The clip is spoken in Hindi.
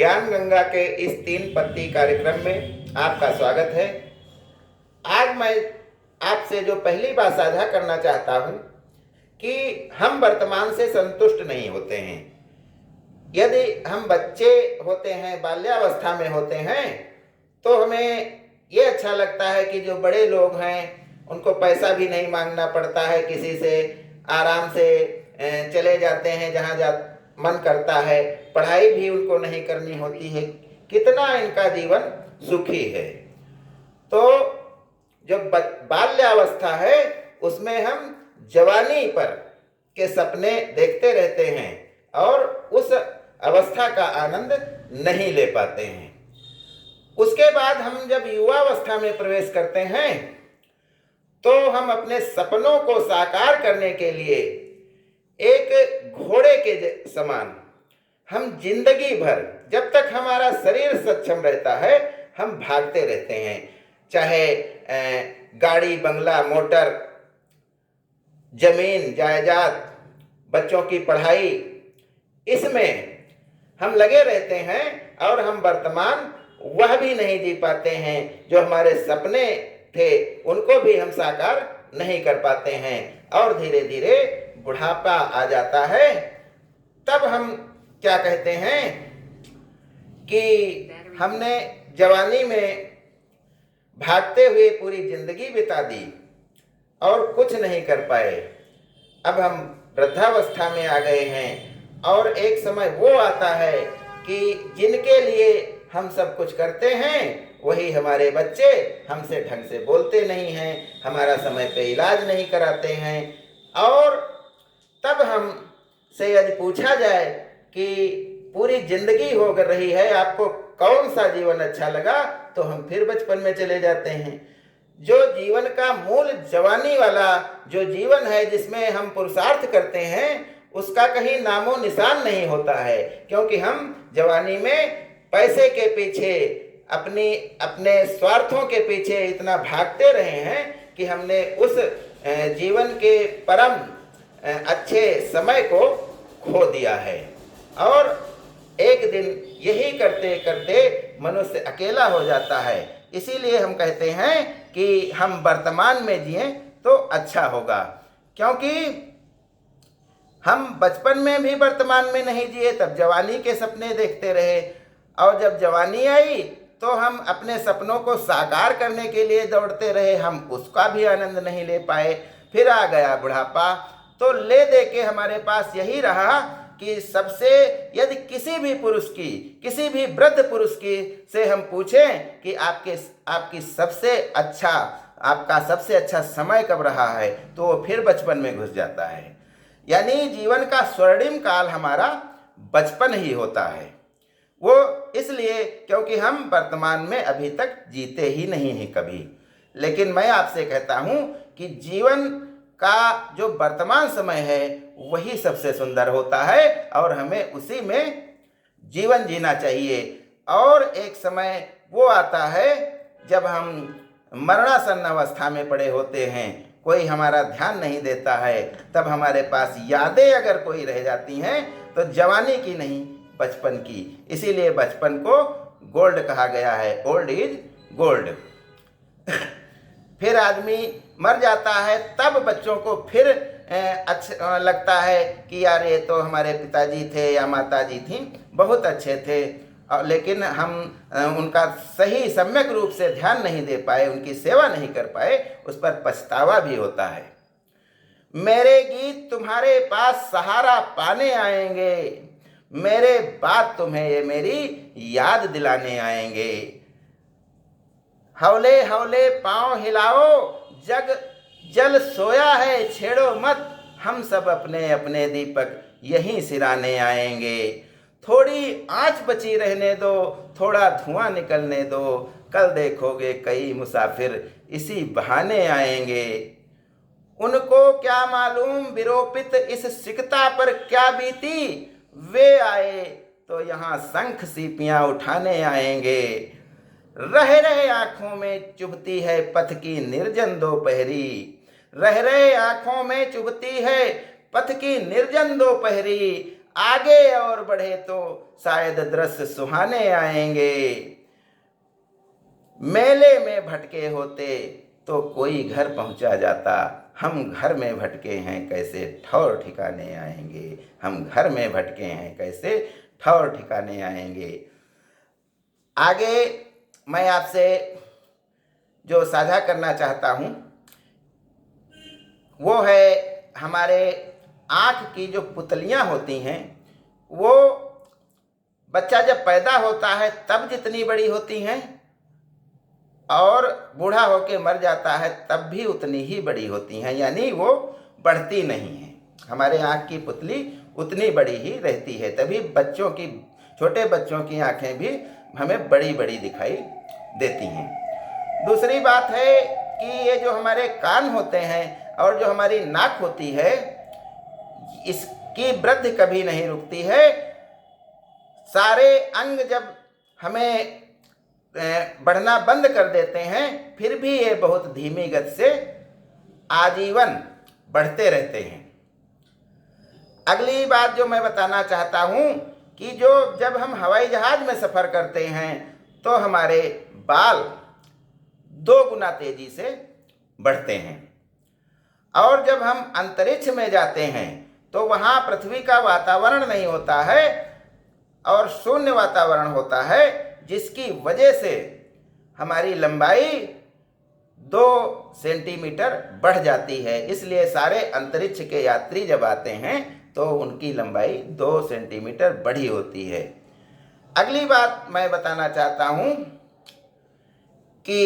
ज्ञान गंगा के इस 3 पत्ती कार्यक्रम में आपका स्वागत है। आज मैं आपसे जो पहली बात साझा करना चाहता हूँ कि हम वर्तमान से संतुष्ट नहीं होते हैं। यदि हम बच्चे होते हैं, बाल्यावस्था में होते हैं, तो हमें ये अच्छा लगता है कि जो बड़े लोग हैं उनको पैसा भी नहीं मांगना पड़ता है, किसी से आराम से चले जाते हैं जहाँ जा मन करता है, पढ़ाई भी उनको नहीं करनी होती है। कितना इनका जीवन सुखी है। तो जो बाल्यावस्था है उसमें हम जवानी पर के सपने देखते रहते हैं और उस अवस्था का आनंद नहीं ले पाते हैं। उसके बाद हम जब युवावस्था में प्रवेश करते हैं तो हम अपने सपनों को साकार करने के लिए एक घोड़े के समान हम जिंदगी भर, जब तक हमारा शरीर सक्षम रहता है, हम भागते रहते हैं। चाहे गाड़ी, बंगला, मोटर, जमीन जायदाद, बच्चों की पढ़ाई, इसमें हम लगे रहते हैं और हम वर्तमान वह भी नहीं जी पाते हैं जो हमारे सपने थे, उनको भी हम साकार नहीं कर पाते हैं। और धीरे धीरे बुढ़ापा आ जाता है। तब हम क्या कहते हैं कि हमने जवानी में भागते हुए पूरी जिंदगी बिता दी और कुछ नहीं कर पाए। अब हम वृद्धावस्था में आ गए हैं और एक समय वो आता है कि जिनके लिए हम सब कुछ करते हैं वही हमारे बच्चे हमसे ढंग से बोलते नहीं हैं, हमारा समय पे इलाज नहीं कराते हैं। और तब हम से यदि पूछा जाए कि पूरी जिंदगी हो रही है, आपको कौन सा जीवन अच्छा लगा, तो हम फिर बचपन में चले जाते हैं। जो जीवन का मूल जवानी वाला जो जीवन है, जिसमें हम पुरुषार्थ करते हैं, उसका कहीं नामो निशान नहीं होता है। क्योंकि हम जवानी में पैसे के पीछे, अपने स्वार्थों के पीछे इतना भागते रहे हैं कि हमने उस जीवन के परम अच्छे समय को खो दिया है। और एक दिन यही करते करते मनुष्य अकेला हो जाता है। इसीलिए हम कहते हैं कि हम वर्तमान में जिए तो अच्छा होगा। क्योंकि हम बचपन में भी वर्तमान में नहीं जिए, तब जवानी के सपने देखते रहे, और जब जवानी आई तो हम अपने सपनों को साकार करने के लिए दौड़ते रहे, हम उसका भी आनंद नहीं ले पाए। फिर आ गया बुढ़ापा, तो ले दे के हमारे पास यही रहा कि सबसे, यदि किसी भी पुरुष की, किसी भी वृद्ध पुरुष की से हम पूछें कि आपका सबसे अच्छा समय कब रहा है, तो वो फिर बचपन में घुस जाता है। यानी जीवन का स्वर्णिम काल हमारा बचपन ही होता है। वो इसलिए क्योंकि हम वर्तमान में अभी तक जीते ही नहीं हैं कभी। लेकिन मैं आपसे कहता हूँ कि जीवन का जो वर्तमान समय है वही सबसे सुंदर होता है और हमें उसी में जीवन जीना चाहिए। और एक समय वो आता है जब हम मरणासन्न अवस्था में पड़े होते हैं, कोई हमारा ध्यान नहीं देता है, तब हमारे पास यादें अगर कोई रह जाती हैं तो जवानी की नहीं, बचपन की। इसीलिए बचपन को गोल्ड कहा गया है, ओल्ड इज गोल्ड। फिर आदमी मर जाता है, तब बच्चों को फिर अच्छा लगता है कि यार ये तो हमारे पिताजी थे या माताजी थी, बहुत अच्छे थे, लेकिन हम उनका सही सम्यक रूप से ध्यान नहीं दे पाए, उनकी सेवा नहीं कर पाए, उस पर पछतावा भी होता है। मेरे गीत तुम्हारे पास सहारा पाने आएंगे, मेरे बात तुम्हें ये मेरी याद दिलाने आएंगे। हौले हौले पाँव हिलाओ, जग जल सोया है छेड़ो मत, हम सब अपने अपने दीपक यहीं सिराने आएंगे। थोड़ी आँच बची रहने दो, थोड़ा धुआं निकलने दो, कल देखोगे कई मुसाफिर इसी बहाने आएंगे। उनको क्या मालूम विरोपित इस सिकता पर क्या बीती, वे आए तो यहाँ शंख सीपियाँ उठाने आएंगे। रह रहे आँखों में चुभती है पथ की निर्जन दोपहरी, रह रहे आँखों में चुभती है पथ की निर्जन दोपहरी, आगे और बढ़े तो शायद दृश्य सुहाने आएंगे। मेले में भटके होते तो कोई घर पहुंचा जाता, हम घर में भटके हैं कैसे ठौर ठिकाने आएंगे। हम घर में भटके हैं कैसे ठौर ठिकाने आएंगे। आगे मैं आपसे जो साझा करना चाहता हूँ वो है हमारे आँख की जो पुतलियाँ होती हैं, वो बच्चा जब पैदा होता है तब जितनी बड़ी होती हैं और बूढ़ा होके मर जाता है तब भी उतनी ही बड़ी होती हैं, यानी वो बढ़ती नहीं हैं। हमारे आँख की पुतली उतनी बड़ी ही रहती है, तभी छोटे बच्चों की आँखें भी हमें बड़ी बड़ी दिखाई देती हैं। दूसरी बात है कि ये जो हमारे कान होते हैं और जो हमारी नाक होती है, इसकी वृद्धि कभी नहीं रुकती है। सारे अंग जब हमें बढ़ना बंद कर देते हैं फिर भी ये बहुत धीमी गति से आजीवन बढ़ते रहते हैं। अगली बात जो मैं बताना चाहता हूँ कि जब हम हवाई जहाज में सफ़र करते हैं तो हमारे बाल 2 गुना तेजी से बढ़ते हैं, और जब हम अंतरिक्ष में जाते हैं तो वहाँ पृथ्वी का वातावरण नहीं होता है और शून्य वातावरण होता है, जिसकी वजह से हमारी लंबाई 2 सेंटीमीटर बढ़ जाती है। इसलिए सारे अंतरिक्ष के यात्री जब आते हैं तो उनकी लंबाई 2 सेंटीमीटर बढ़ी होती है। अगली बात मैं बताना चाहता हूँ कि